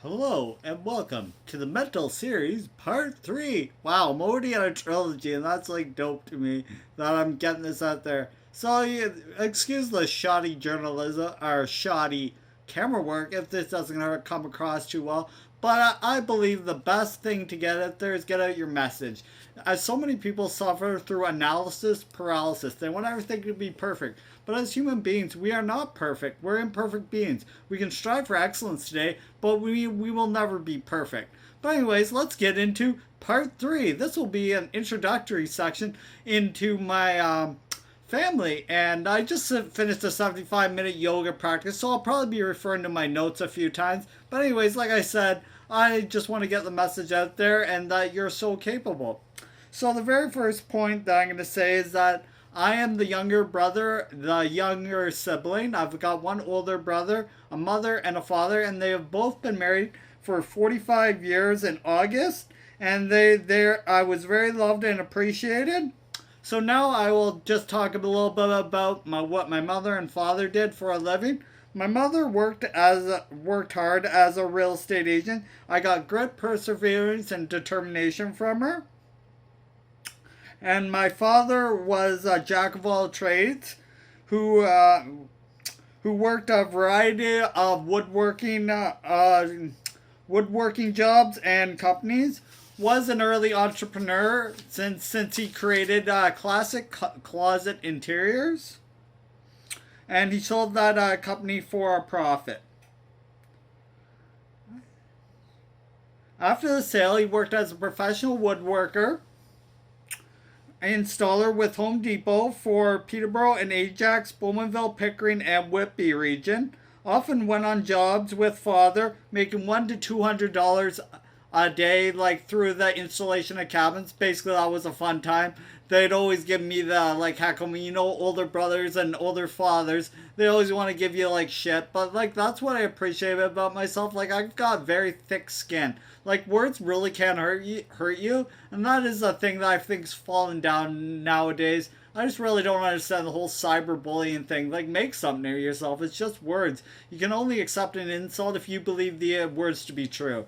Hello and welcome to the Mental Series Part 3. Wow, I'm already at a trilogy and that's like dope to me that I'm getting this out there. So, excuse the shoddy journalism or shoddy camera work if this doesn't come across too well, but I believe the best thing to get out there is get out your message. As so many people suffer through analysis paralysis, they want everything to be perfect. But as human beings, we are not perfect. We're imperfect beings. We can strive for excellence today, but we will never be perfect. But anyways, let's get into part 3. This will be an introductory section into my family. And I just finished a 75-minute yoga practice, so I'll probably be referring to my notes a few times. But anyways, like I said, I just want to get the message out there and that you're so capable. So the very first point that I'm going to say is that I am the younger brother, the younger sibling. I've got one older brother, a mother, and a father, and they have both been married for 45 years in August. And I was very loved and appreciated. So now I will just talk a little bit about what my mother and father did for a living. My mother worked hard as a real estate agent. I got good perseverance and determination from her. And my father was a jack of all trades, who who worked a variety of woodworking jobs and companies. Was an early entrepreneur since he created classic closet interiors, and he sold that company for a profit. After the sale, he worked as a professional woodworker installer with Home Depot for Peterborough and Ajax, Bowmanville, Pickering, and Whitby region. Often went on jobs with father, making $100 to $200 a day, like through the installation of cabins. Basically, that was a fun time. They'd always give me the like heckle me, older brothers and older fathers. They always want to give you like shit, but like that's what I appreciate about myself. Like I've got very thick skin. Like words really can't hurt you, and that is a thing that I think's fallen down nowadays. I just really don't understand the whole cyberbullying thing. Like, make something of yourself. It's just words. You can only accept an insult if you believe the words to be true.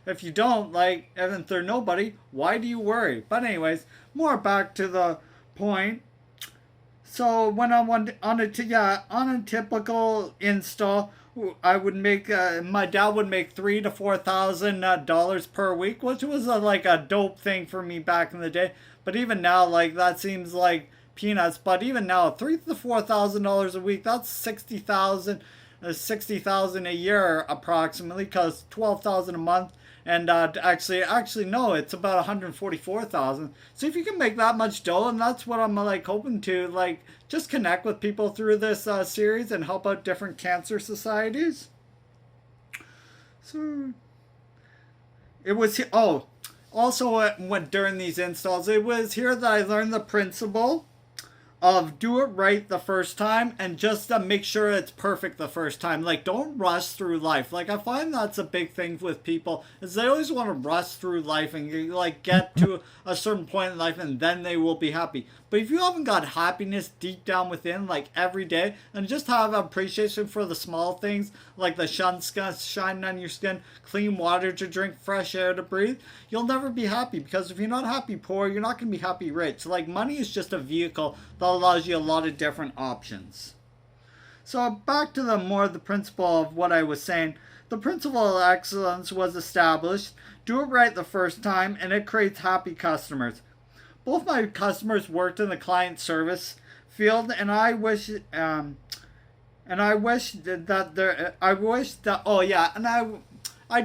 If you don't, like, and if they're nobody, why do you worry? But anyways, more back to the point. So when I went on a typical install, I would make my dad would make $3,000 to $4,000 per week, which was like a dope thing for me back in the day. But even now, like that seems like peanuts. But even now, $3,000 to $4,000 a week, that's 60,000 a year approximately, because 12,000 a month. And actually, no, it's about 144,000. So if you can make that much dough, and that's what I'm like hoping to like just connect with people through this series and help out different cancer societies. So it was also when during these installs, it was here that I learned the principle of do it right the first time and just make sure it's perfect the first time. Like, don't rush through life. Like, I find that's a big thing with people is they always want to rush through life and like get to a certain point in life and then they will be happy. But if you haven't got happiness deep down within, like every day, and just have appreciation for the small things, like the sun shining on your skin, clean water to drink, fresh air to breathe, you'll never be happy. Because if you're not happy poor, you're not going to be happy rich. Like, money is just a vehicle that allows you a lot of different options. So back to the principle of what I was saying. The principle of excellence was established. Do it right the first time, and it creates happy customers. Both my customers worked in the client service field, and I wish I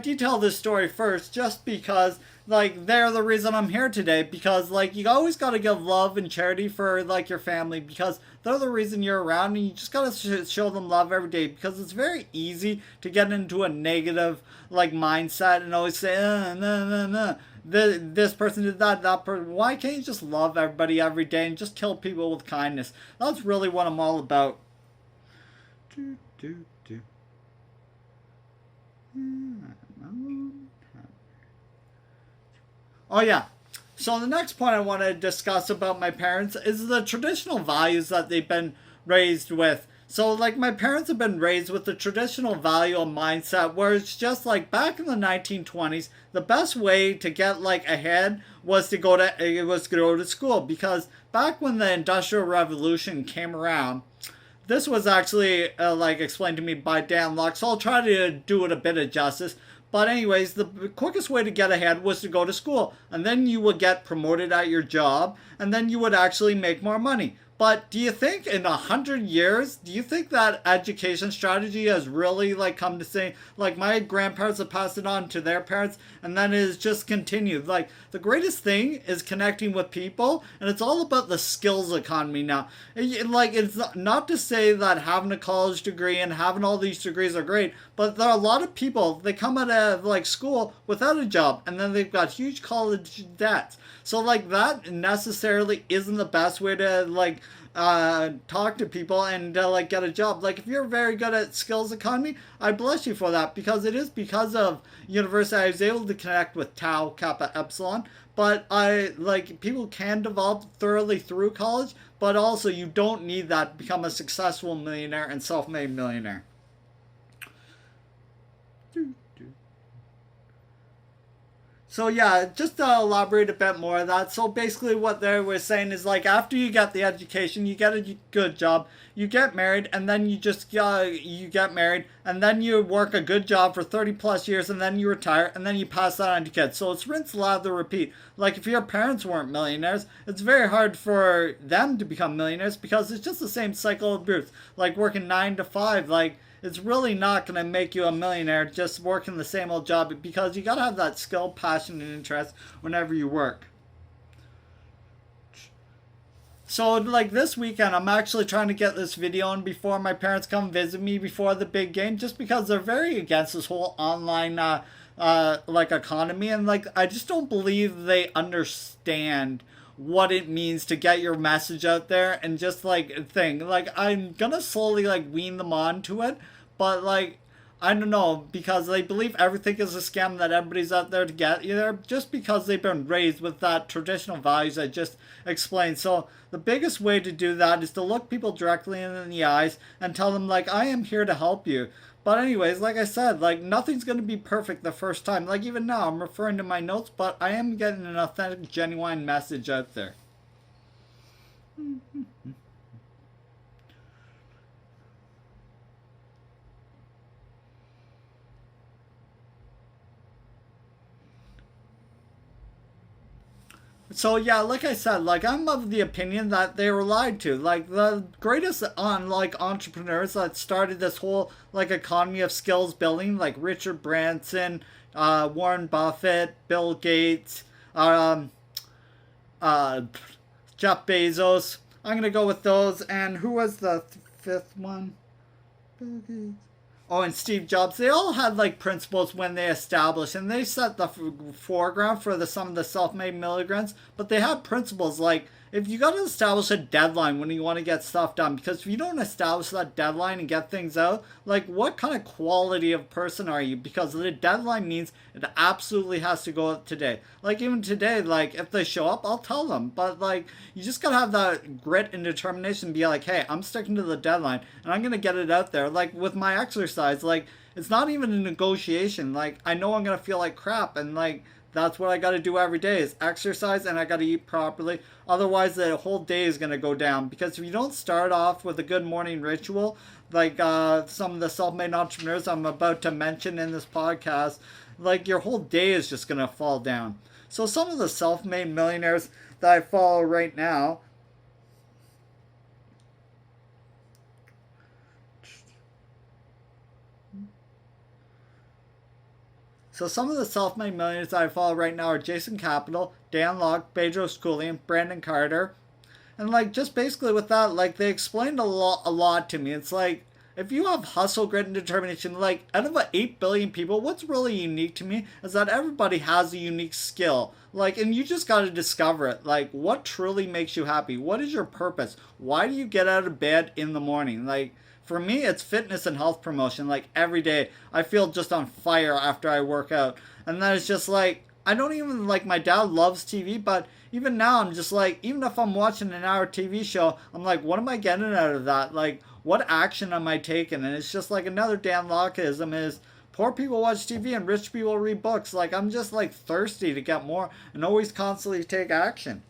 detail this story first just because like they're the reason I'm here today, because like you always got to give love and charity for like your family, because they're the reason you're around, and you just got to show them love every day, because it's very easy to get into a negative like mindset and always say no no no, this person did that person. Why can't you just love everybody every day and just kill people with kindness? That's really what I'm all about. Do, do, do. Oh yeah. So the next point I want to discuss about my parents is the traditional values that they've been raised with. So, like, my parents have been raised with the traditional value and mindset where it's just like back in the 1920s, the best way to get like ahead was to go to school because back when the Industrial Revolution came around, this was actually like explained to me by Dan Locke, so I'll try to do it a bit of justice. But anyways, the quickest way to get ahead was to go to school, and then you would get promoted at your job, and then you would actually make more money. But do you think in 100 years, do you think that education strategy has really like come to say like my grandparents have passed it on to their parents and then it has just continued? Like the greatest thing is connecting with people and it's all about the skills economy now. Like it's not to say that having a college degree and having all these degrees are great, but there are a lot of people they come out of like school without a job and then they've got huge college debts. So like that necessarily isn't the best way to like talk to people and like get a job. Like if you're very good at skills economy, I bless you for that because it is because of university I was able to connect with Tau Kappa Epsilon. But I like people can develop thoroughly through college, but also you don't need that to become a successful millionaire and self-made millionaire. So yeah, just to elaborate a bit more of that. So basically what they were saying is like after you get the education, you get a good job, you get married, and then you get married, and then you work a good job for 30 plus years, and then you retire, and then you pass that on to kids. So it's rinse, lather, repeat. Like if your parents weren't millionaires, it's very hard for them to become millionaires because it's just the same cycle of birth. Like working 9 to 5, like it's really not going to make you a millionaire just working the same old job because you got to have that skill, passion, and interest whenever you work. So, like this weekend, I'm actually trying to get this video on before my parents come visit me before the big game just because they're very against this whole online like economy and like I just don't believe they understand what it means to get your message out there and just like thing like I'm gonna slowly like wean them on to it but like I don't know because they believe everything is a scam that everybody's out there to get either just because they've been raised with that traditional values I just explained. So the biggest way to do that is to look people directly in the eyes and tell them like I am here to help you. But anyways, like I said, like nothing's gonna be perfect the first time. Like even now, I'm referring to my notes, but I am getting an authentic, genuine message out there. So yeah, like I said, like I'm of the opinion that they were lied to. Like the greatest on like entrepreneurs that started this whole like economy of skills building, like Richard Branson, Warren Buffett, Bill Gates, um, uh, Jeff Bezos. I'm gonna go with those. And who was the fifth one? Bill Gates. Oh, and Steve Jobs, they all had like principles when they established, and they set the foreground for some of the self-made milligrams. But they had principles like if you got to establish a deadline when you want to get stuff done, because if you don't establish that deadline and get things out, like what kind of quality of person are you? Because the deadline means it absolutely has to go out today. Like even today, like if they show up, I'll tell them. But like you just gotta have that grit and determination. Be like, hey, I'm sticking to the deadline, and I'm gonna get it out there. Like with my exercise, like it's not even a negotiation. Like I know I'm gonna feel like crap, and like that's what I got to do every day is exercise and I got to eat properly. Otherwise, the whole day is going to go down. Because if you don't start off with a good morning ritual, like some of the self-made entrepreneurs I'm about to mention in this podcast, like your whole day is just going to fall down. So some of the self-made millionaires that I follow right now, so some of the self-made millionaires I follow right now are Jason Capital, Dan Locke, Bedros Keuilian, Brandon Carter, and like just basically with that, like they explained a lot to me. It's like if you have hustle, grit, and determination, like out of 8 billion people, what's really unique to me is that everybody has a unique skill. Like, and you just got to discover it. Like, what truly makes you happy? What is your purpose? Why do you get out of bed in the morning? Like, for me, it's fitness and health promotion. Like, every day, I feel just on fire after I work out. And then it's just like, I don't even, like, my dad loves TV, but even now, I'm just like, even if I'm watching an hour TV show, I'm like, what am I getting out of that? Like, what action am I taking? And it's just like another Dan Lockeism is poor people watch TV and rich people read books. Like, I'm just like thirsty to get more and always constantly take action.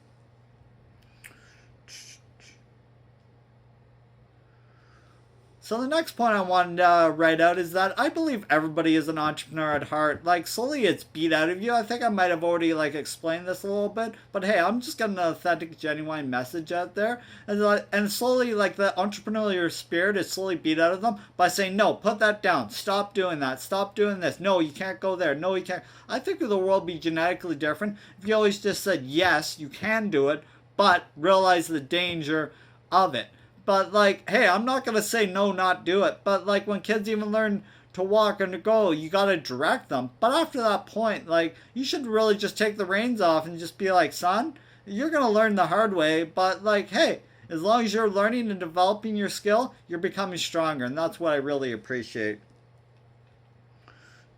So the next point I wanted to write out is that I believe everybody is an entrepreneur at heart. Like, slowly it's beat out of you. I think I might have already, like, explained this a little bit. But hey, I'm just getting an authentic, genuine message out there. And slowly, like, the entrepreneurial spirit is slowly beat out of them by saying, no, put that down. Stop doing that. Stop doing this. No, you can't go there. No, you can't. I think the world would be genetically different if you always just said, yes, you can do it, but realize the danger of it. But, like, hey, I'm not going to say no, not do it. But, like, when kids even learn to walk and to go, you got to direct them. But after that point, like, you should really just take the reins off and just be like, son, you're going to learn the hard way. But, like, hey, as long as you're learning and developing your skill, you're becoming stronger. And that's what I really appreciate.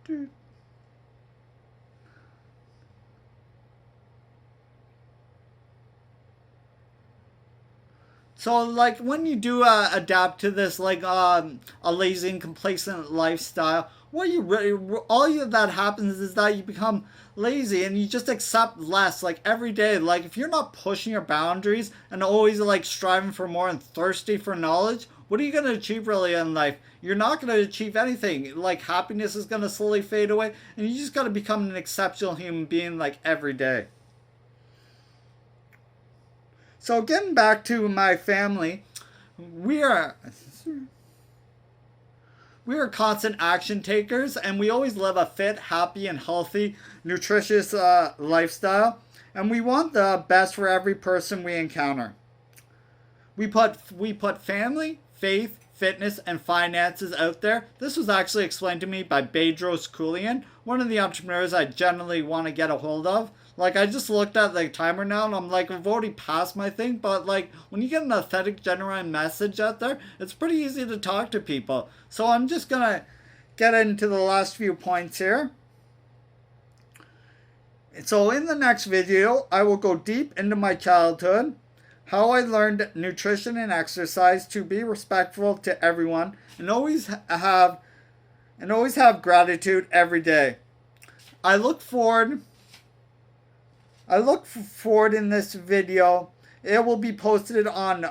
Dude. So, like, when you do adapt to this, like, a lazy and complacent lifestyle, what you really, that happens is that you become lazy and you just accept less, like, every day. Like, if you're not pushing your boundaries and always, like, striving for more and thirsty for knowledge, what are you going to achieve really in life? You're not going to achieve anything. Like, happiness is going to slowly fade away, and you just got to become an exceptional human being, like, every day. So getting back to my family, we are constant action takers, and we always live a fit, happy, and healthy, nutritious lifestyle, and we want the best for every person we encounter. We put family, faith, fitness, and finances out there. This was actually explained to me by Bedros Keuilian, one of the entrepreneurs I generally want to get a hold of. Like, I just looked at the timer now, and I'm like, I've already passed my thing, but, like, when you get an authentic, genuine message out there, it's pretty easy to talk to people. So I'm just going to get into the last few points here. So in the next video, I will go deep into my childhood, how I learned nutrition and exercise to be respectful to everyone, and always have gratitude every day. I look forward in this video. It will be posted on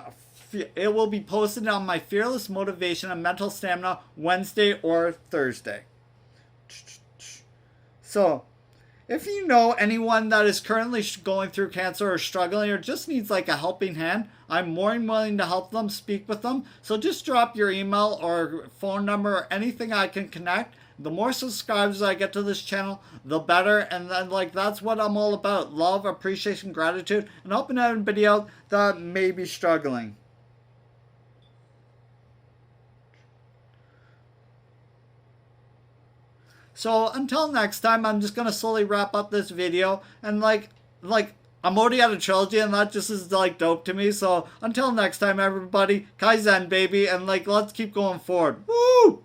my Fearless Motivation and Mental Stamina Wednesday or Thursday. So, if you know anyone that is currently going through cancer or struggling or just needs like a helping hand, I'm more than willing to help them, speak with them. So just drop your email or phone number or anything I can connect. The more subscribers I get to this channel, the better. And then, like, that's what I'm all about. Love, appreciation, gratitude, and helping everybody out that may be struggling. So until next time, I'm just going to slowly wrap up this video. And like I'm already at a trilogy, and that just is like dope to me. So until next time, everybody, Kaizen, baby. And like, let's keep going forward. Woo!